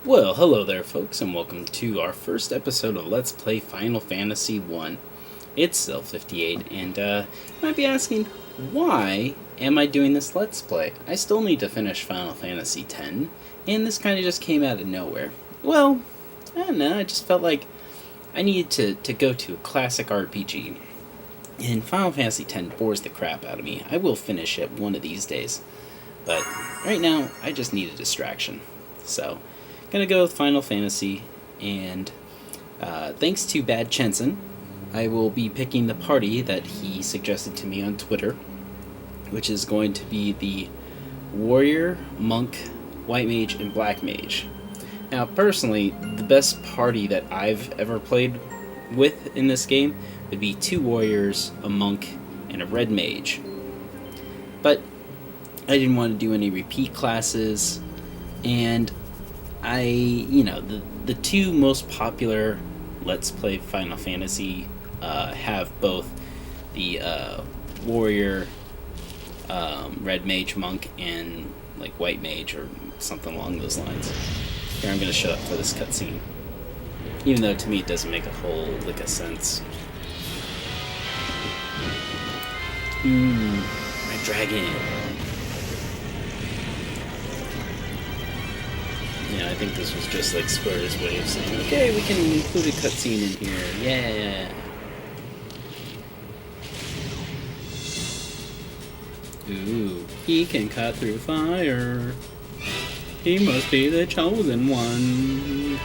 Well, hello there, folks, and welcome to our first episode of Let's Play Final Fantasy 1. It's still 58, and you might be asking, why am I doing this Let's Play? I still need to finish Final Fantasy 10, and this kind of just came out of nowhere. Well, I don't know, I just felt like I needed to go to a classic RPG. And Final Fantasy 10 bores the crap out of me. I will finish it one of these days. But right now, I just need a distraction. So, gonna go with Final Fantasy, and thanks to Bad Chenson, I will be picking the party that he suggested to me on Twitter, which is going to be the Warrior, Monk, White Mage, and Black Mage. Now, personally, the best party that I've ever played with in this game would be 2 Warriors, a Monk, and a Red Mage. But I didn't want to do any repeat classes, and the 2 most popular Let's Play Final Fantasy have both the Warrior, Red Mage, Monk, and like White Mage or something along those lines. Here, I'm going to shut up for this cutscene, even though to me it doesn't make a whole lick of sense. My dragon. Yeah, I think this was just like Square's way of saying, okay, we can include a cutscene in here, yeah. Ooh, he can cut through fire. He must be the chosen one.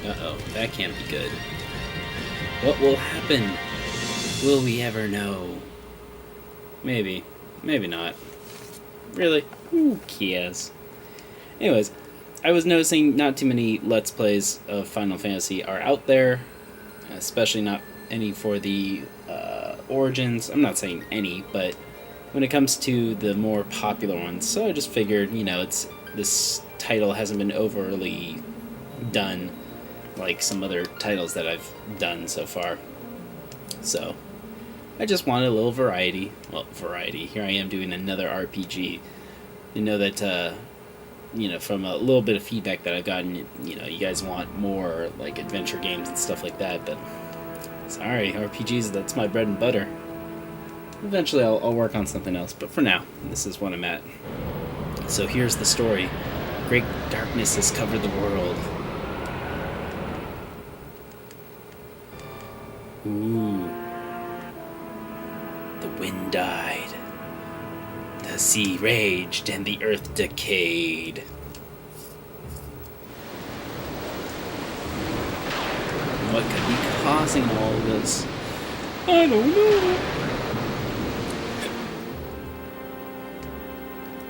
Uh-oh, that can't be good. What will happen? Will we ever know? Maybe. Maybe not. Really? Who cares? Anyways, I was noticing not too many Let's Plays of Final Fantasy are out there, especially not any for the Origins. I'm not saying any, but when it comes to the more popular ones, so I just figured, this title hasn't been overly done like some other titles that I've done so far. So I just wanted a little variety. Well, variety. Here I am doing another RPG. You know that, from a little bit of feedback that I've gotten, you guys want more, like, adventure games and stuff like that, but sorry, RPGs, that's my bread and butter. Eventually I'll work on something else, but for now, this is what I'm at. So here's the story. Great darkness has covered the world. Ooh. The wind died. The sea raged and the earth decayed. What could be causing all of this? I don't know.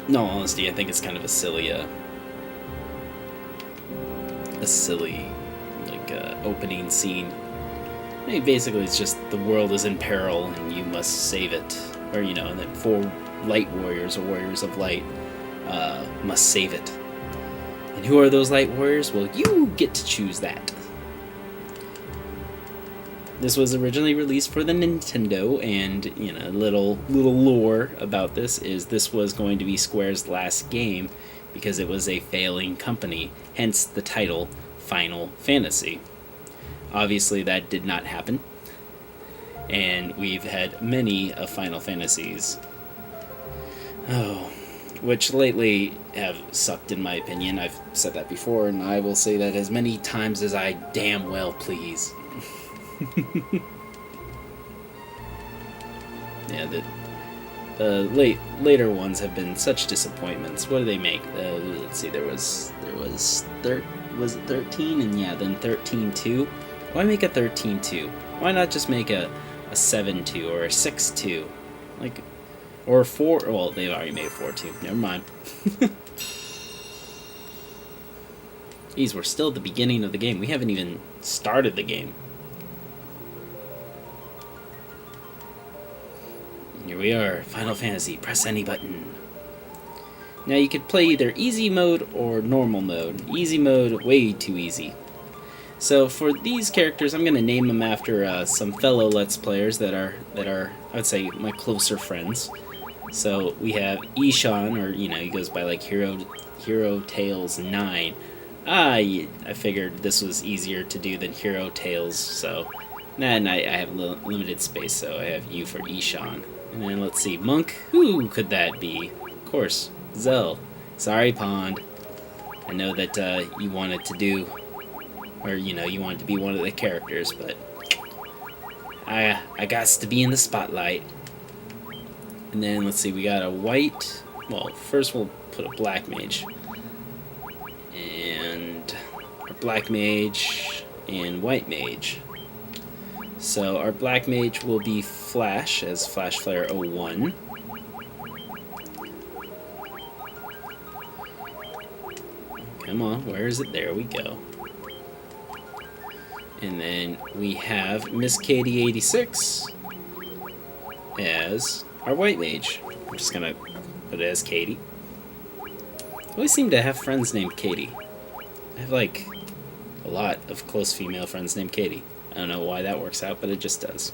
In all honesty, I think it's kind of a silly, opening scene. I mean, basically, it's just the world is in peril and you must save it. Or, and then 4 light warriors, or warriors of light, must save it. And who are those light warriors? Well, you get to choose that. This was originally released for the Nintendo, and, a little lore about this was going to be Square's last game because it was a failing company, hence the title Final Fantasy. Obviously, that did not happen, and we've had many of Final Fantasies, which lately have sucked in my opinion. I've said that before, and I will say that as many times as I damn well please. Yeah, the later ones have been such disappointments. What do they make? Let's see, there was was it 13? And yeah, then 13-2. Why make a 13-2? Why not just make a 7-2 or a 6-2? Or a 4... Well, they've already made a 4-2. Never mind. Geez, we're still at the beginning of the game. We haven't even started the game. Here we are, Final Fantasy. Press any button. Now you could play either easy mode or normal mode. Easy mode, way too easy. So for these characters, I'm going to name them after some fellow Let's Players that are I would say my closer friends. So we have Ishan, or he goes by like Hero Tales 9. I figured this was easier to do than Hero Tales, so and I have limited space, so I have U for Ishan. And then let's see, Monk. Who could that be? Of course, Zell. Sorry, Pond. I know that you wanted to do, or you wanted to be one of the characters, but I got to be in the spotlight. And then let's see, we got a white. Well, first we'll put a black mage, and our black mage and white mage. So our black mage will be Flash as Flash Flare 01. Come on, where is it? There we go. And then we have Miss Katie 86 as our white mage. I'm just gonna put it as Katie. I always seem to have friends named Katie. I have like a lot of close female friends named Katie. I don't know why that works out, but it just does.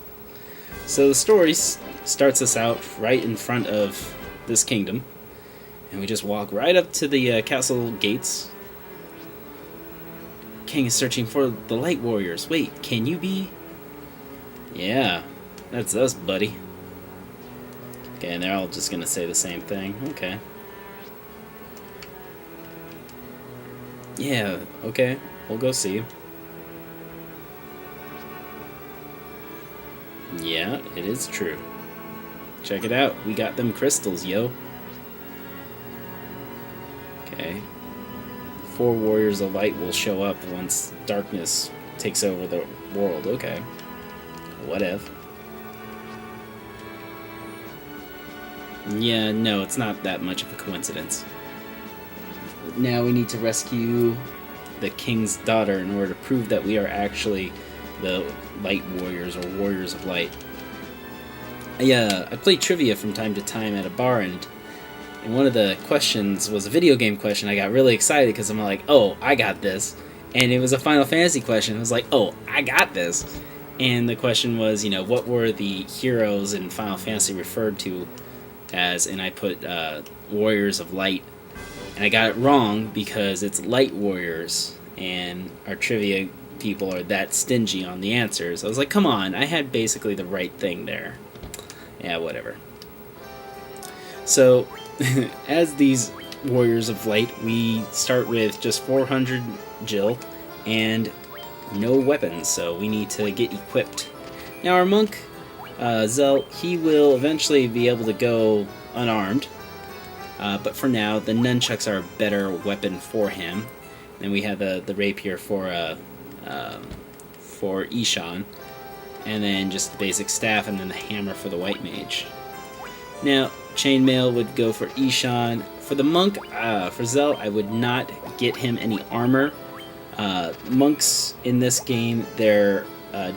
So the story starts us out right in front of this kingdom, and we just walk right up to the castle gates. King is searching for the Light Warriors. Wait, can you be? Yeah, that's us, buddy. Okay, and they're all just gonna say the same thing. Okay. Yeah, okay. We'll go see you. Yeah, it is true. Check it out. We got them crystals, yo. Okay. 4 Warriors of Light will show up once darkness takes over the world. Okay. Whatever. Yeah, no, it's not that much of a coincidence. Now we need to rescue the king's daughter in order to prove that we are actually the Light Warriors, or Warriors of Light. I play trivia from time to time at a bar, and one of the questions was a video game question. I got really excited because I'm like, oh, I got this. And it was a Final Fantasy question. I was like, oh, I got this. And the question was, what were the heroes in Final Fantasy referred to as? And I put Warriors of Light. And I got it wrong because it's Light Warriors. And our trivia people are that stingy on the answers. I was like, come on, I had basically the right thing there. Yeah, whatever. So, as these Warriors of Light, we start with just 400 Jill and no weapons, so we need to get equipped. Now our monk, Zell, he will eventually be able to go unarmed, but for now, the nunchucks are a better weapon for him. Then we have the rapier for Ishan, and then just the basic staff, and then the hammer for the white mage. Now, chainmail would go for Ishan. For the monk, for Zell, I would not get him any armor. Monks in this game, their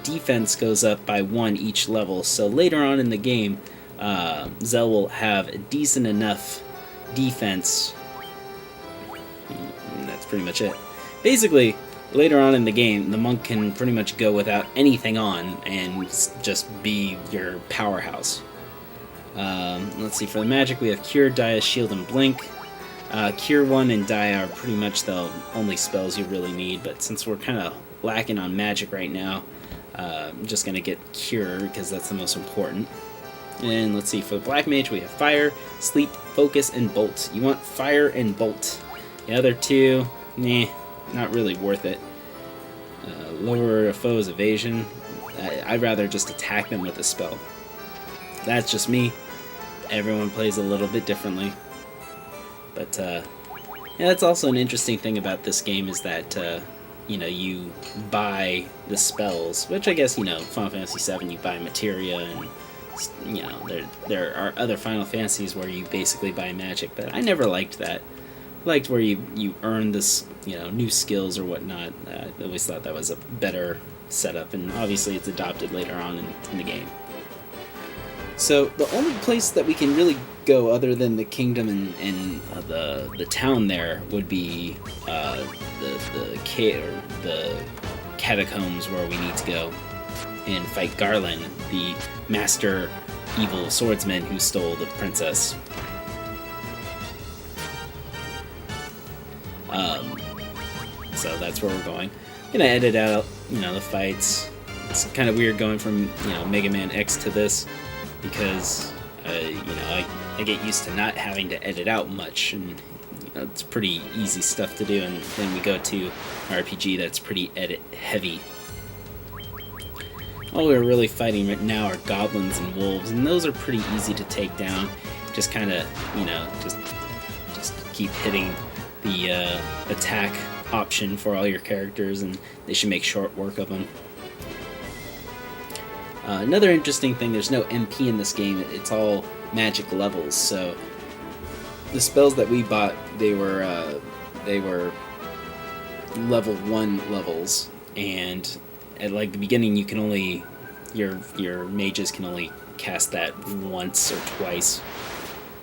defense goes up by 1 each level, so later on in the game, Zell will have a decent enough defense. And that's pretty much it. Basically, later on in the game, the monk can pretty much go without anything on and just be your powerhouse. Let's see, for the magic we have Cure, Dia, Shield, and Blink. Cure 1 and Dia are pretty much the only spells you really need, but since we're kind of lacking on magic right now, I'm just going to get Cure because that's the most important. And let's see, for the Black Mage we have Fire, Sleep, Focus, and Bolt. You want Fire and Bolt. The other two, not really worth it. Lower a foe's evasion. I'd rather just attack them with a spell. That's just me. Everyone plays a little bit differently. But, that's also an interesting thing about this game is that, you buy the spells, which I guess, Final Fantasy VII, you buy materia, and, there are other Final Fantasies where you basically buy magic, but I never liked that. I liked where you earn this, new skills or whatnot. I always thought that was a better setup, and obviously it's adopted later on in the game. So the only place that we can really go other than the kingdom and the town there would be the catacombs where we need to go and fight Garland, the master evil swordsman who stole the princess. So that's where we're going. I'm gonna edit out, the fights. It's kind of weird going from, Mega Man X to this because, I get used to not having to edit out much, and it's pretty easy stuff to do. And then we go to RPG that's pretty edit heavy. All we're really fighting right now are goblins and wolves, and those are pretty easy to take down. Just kind of, just keep hitting the attack option for all your characters, and they should make short work of them. Another interesting thing, there's no MP in this game. It's all magic levels, so the spells that we bought, they were level 1 levels, and at the beginning you can only, your mages can only cast that once or twice,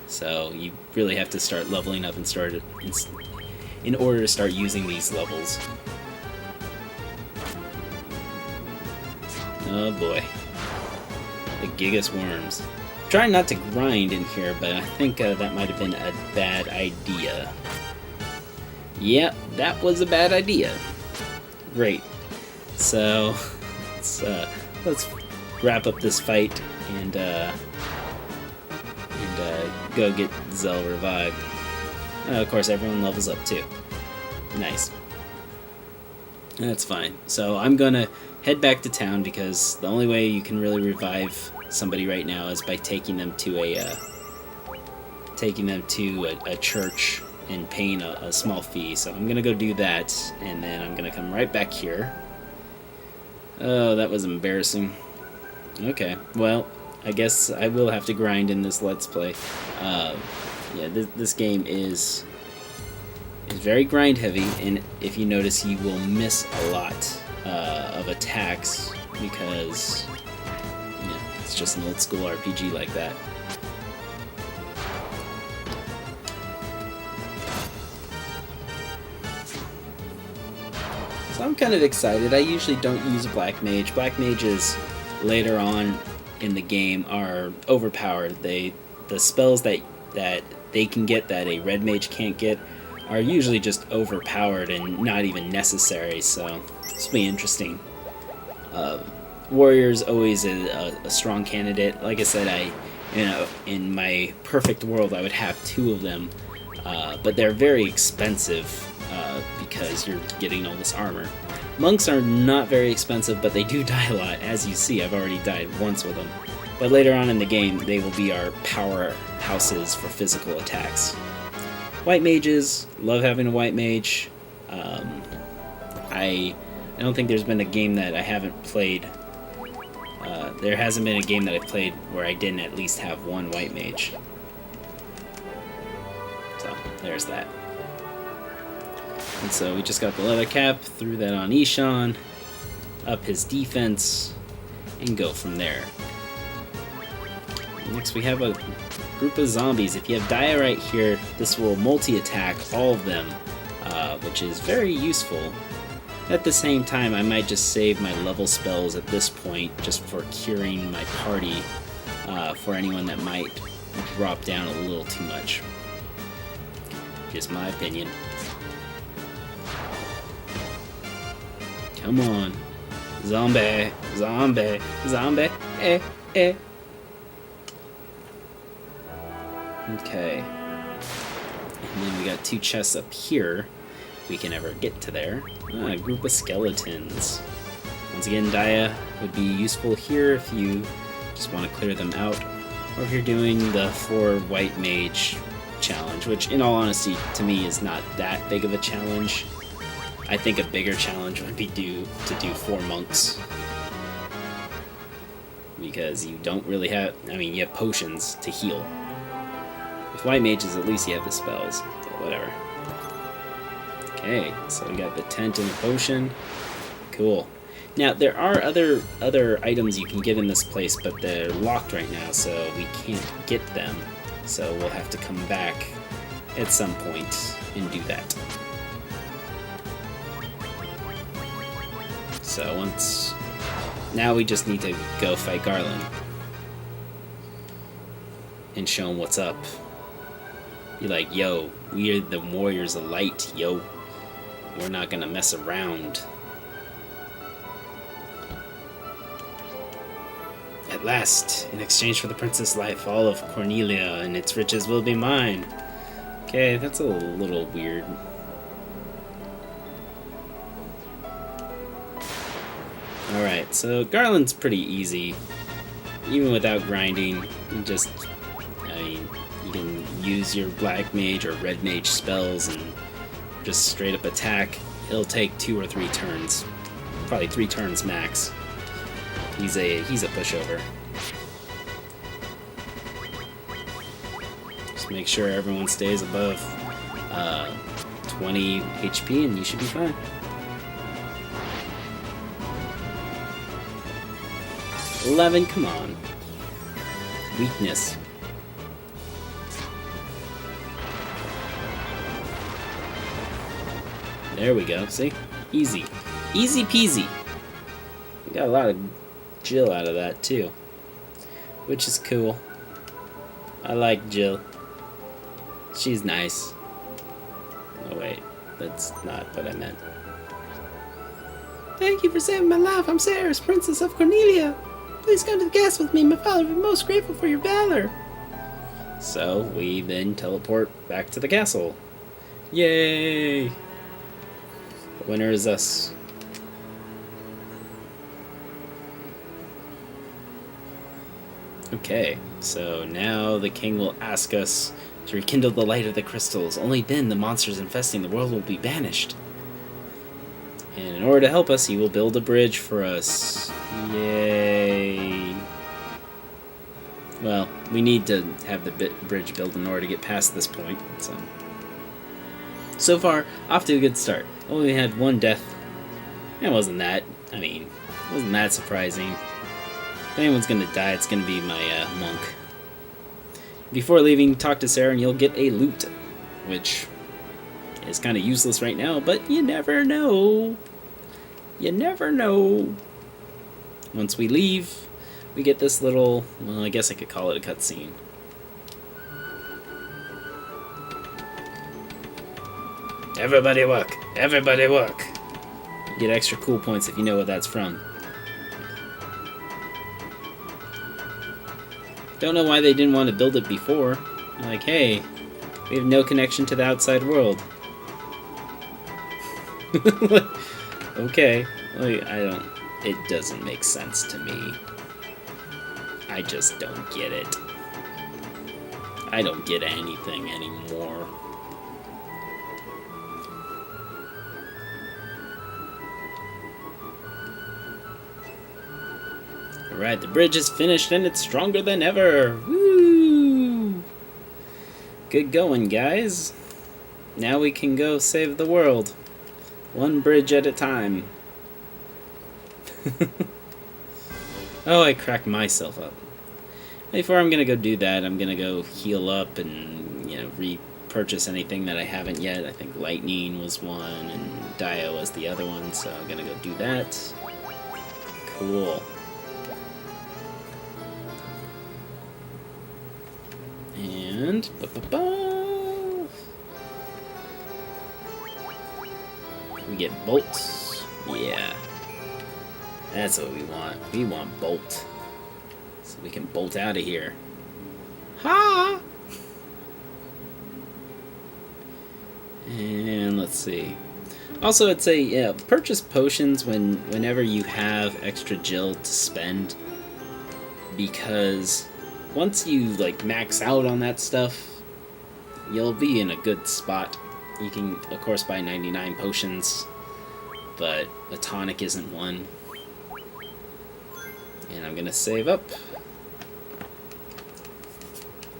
so you really have to start leveling up and start it in order to start using these levels. Oh boy. The Gigas Worms. Trying not to grind in here, but I think that might have been a bad idea. Yep, that was a bad idea. Great. So, let's wrap up this fight and go get Zell revived. Of course, everyone levels up too. Nice. That's fine. So I'm gonna head back to town because the only way you can really revive somebody right now is by taking them to a church and paying a small fee. So I'm gonna go do that, and then I'm gonna come right back here. Oh, that was embarrassing. Okay, well, I guess I will have to grind in this Let's Play. Yeah, this game is very grind heavy, and if you notice, you will miss a lot of attacks because it's just an old school RPG like that. So I'm kind of excited. I usually don't use Black Mage. Black Mages later on in the game are overpowered. The spells that they can get that a Red Mage can't get are usually just overpowered and not even necessary, so this will be interesting. Warrior's always a strong candidate. Like I said, in my perfect world I would have 2 of them, but they're very expensive because you're getting all this armor. Monks are not very expensive, but they do die a lot. As you see, I've already died once with them. But later on in the game, they will be our powerhouses for physical attacks. White mages, love having a white mage. I don't think there's been a game that I haven't played. There hasn't been a game that I've played where I didn't at least have one white mage. So, there's that. And so we just got the leather cap, threw that on Ishan, up his defense, and go from there. Next we have a group of zombies. If you have Dia right here, this will multi-attack all of them, which is very useful. At the same time, I might just save my level spells at this point just for curing my party for anyone that might drop down a little too much. Just my opinion. Come on. Zombie, zombie, zombie, eh, eh. Okay. And then we got 2 chests up here, if we can ever get to there. A group of skeletons. Once again, Dia would be useful here if you just want to clear them out, or if you're doing the 4 white mage challenge, which in all honesty to me is not that big of a challenge. I think a bigger challenge would be to do 4 monks, because you don't really have, you have potions to heal. With white mages, at least you have the spells, so whatever. Okay, so we got the tent and the potion. Cool. Now, there are other items you can get in this place, but they're locked right now, so we can't get them. So we'll have to come back at some point and do that. So now we just need to go fight Garland. and show them what's up. Be like, yo, we are the Warriors of Light, yo. We're not gonna mess around. At last, in exchange for the princess' life, all of Cornelia and its riches will be mine. Okay, that's a little weird. Alright, so Garland's pretty easy. Even without grinding, you just, I mean, you can use your black mage or red mage spells and just straight up attack. It'll take 2 or 3 turns. Probably 3 turns max. He's a pushover. Just make sure everyone stays above 20 HP and you should be fine. $11, come on. Weakness. There we go, see? Easy. Easy peasy. We got a lot of Jill out of that too, which is cool. I like Jill. She's nice. Oh wait, that's not what I meant. Thank you for saving my life. I'm Ceres, Princess of Cornelia. Please come to the castle with me. My father will be most grateful for your valor. So we then teleport back to the castle. Yay! The winner is us. Okay, so now the king will ask us to rekindle the light of the crystals. Only then the monsters infesting the world will be banished. And in order to help us, he will build a bridge for us. Yay! Well, we need to have the bridge built in order to get past this point, so far, off to a good start. Only had 1 death. It wasn't that, wasn't that surprising. If anyone's gonna die, it's gonna be my monk. Before leaving, talk to Sarah and you'll get a loot, which is kind of useless right now, but you never know. You never know. Once we leave, we get this little, well, I guess I could call it a cutscene. Everybody work! Everybody work! You get extra cool points if you know what that's from. Don't know why they didn't want to build it before. Like, hey, we have no connection to the outside world. Okay, like, it doesn't make sense to me. I just don't get it. I don't get anything anymore. Alright, the bridge is finished and it's stronger than ever. Woo! Good going, guys. Now we can go save the world. 1 bridge at a time. Oh, I cracked myself up. Before I'm gonna go do that, I'm gonna go heal up and, repurchase anything that I haven't yet. I think Lightning was one and Dio was the other one, so I'm gonna go do that. Cool. And we get bolts. Yeah. That's what we want. We want bolt. So we can bolt out of here. Ha! And let's see. Also, I'd say, purchase potions whenever you have extra Jill to spend. Because once you, max out on that stuff, you'll be in a good spot. You can, of course, buy 99 potions, but a tonic isn't one. And I'm gonna save up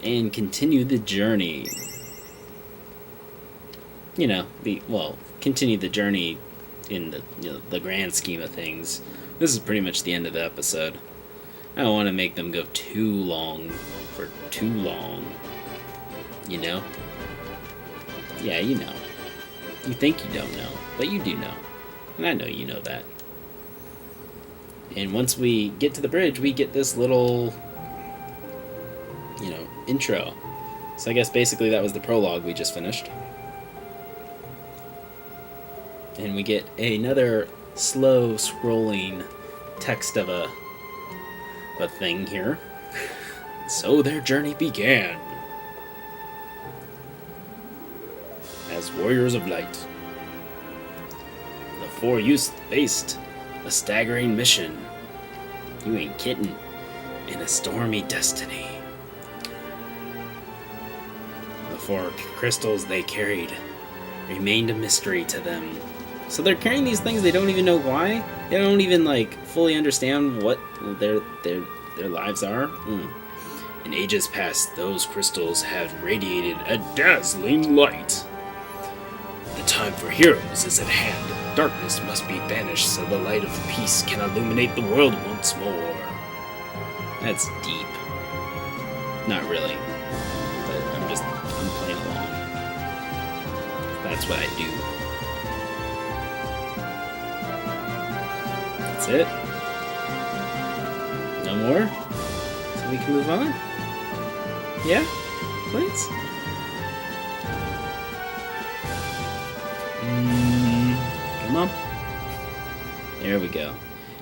and continue the journey. Continue the journey in the grand scheme of things. This is pretty much the end of the episode. I don't want to make them go too long for too long. Yeah, you know. You think you don't know, but you do know. And I know you know that. And once we get to the bridge, we get this little intro. So I guess basically that was the prologue we just finished. And we get another slow scrolling text of a thing here. So their journey began. As warriors of light, the four youths faced a staggering mission. You ain't kidding. In a stormy destiny. The four crystals they carried remained a mystery to them. So they're carrying these things, they don't even know why. They don't even fully understand what their lives are. In ages past, those crystals have radiated a dazzling light. The time for heroes is at hand. Darkness must be banished so the light of peace can illuminate the world once more. That's deep. Not really. But I'm playing along. That's what I do. That's it? No more? So we can move on? Yeah? Please? Come on. There we go.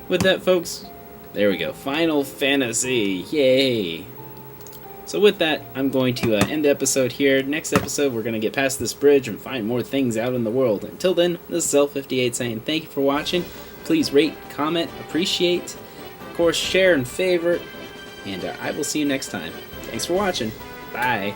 With that, folks, there we go. Final Fantasy. Yay! So with that, I'm going to end the episode here. Next episode, we're going to get past this bridge and find more things out in the world. Until then, this is L58 saying thank you for watching. Please rate, comment, appreciate, of course, share and favorite. And I will see you next time. Thanks for watching. Bye.